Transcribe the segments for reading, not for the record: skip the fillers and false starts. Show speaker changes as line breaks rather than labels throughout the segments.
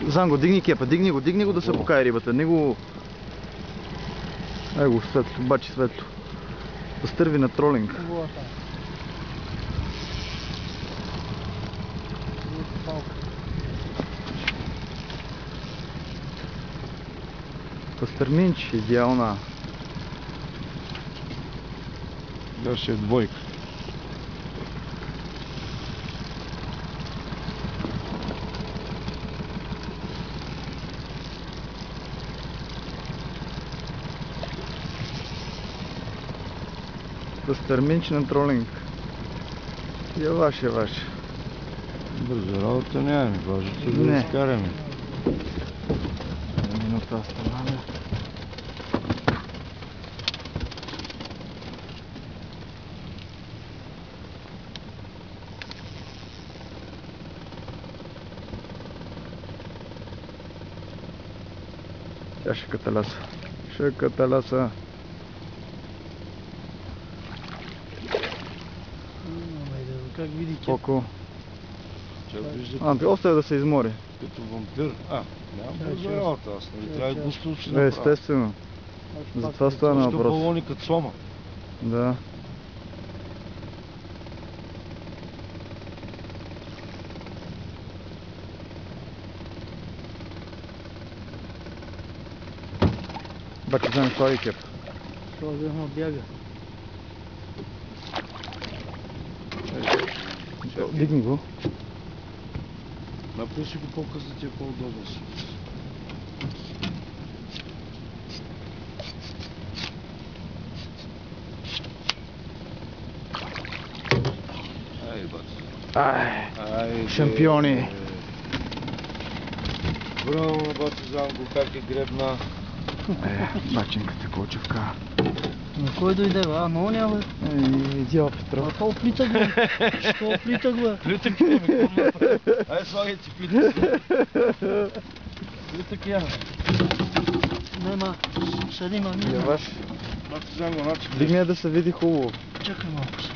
Занго, дигни кепа, дигни го да се покае рибата. Не го... Ай го, светло, бачи светло. Да стърви на тролинг. Пастърминч, идеална.
Даже е двойка.
Пастърминч на тролинг. Я ваше.
Бързо работа нямаме, важното да
Не.
изкараме.
Минута останаме. Тя ще каталаса.
Как видите?
Колко?
Тя вижда
Ампи, оставя да се измори.
като вампир. Няма бързо работа, аз нали трябва да густо ще направя.
Естествено. За това става
Точно
въпрос.
балони като сома.
Да. Бачи, вземи слави кеп.
Това взема бяга.
Дигни го.
Напиши го по-късно, ти е по-удобно си. Ай, бати. Ай,
Шампиони.
Браво на бати Занго, как е гребна.
Баченката Кочевка.
На кой дойде, бе? А, но няма, бе.
Идеал Петров.
А то плитък, бе. Що плитък, бе?
Плитък е, какво направи? Ай, слагай ти плитък си. Плитък я.
Нема, седи, ма,
Я ваш.
Бати Занго, значи.
Дигни да се види хубаво.
Чакай малко се.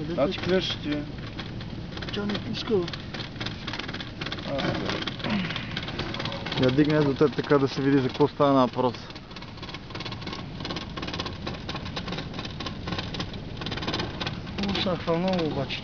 Значи клеш ти е.
Тя не пуска, бе.
Я дигни до теб така да се види за какво става на въпрос.
Усахва много обаче.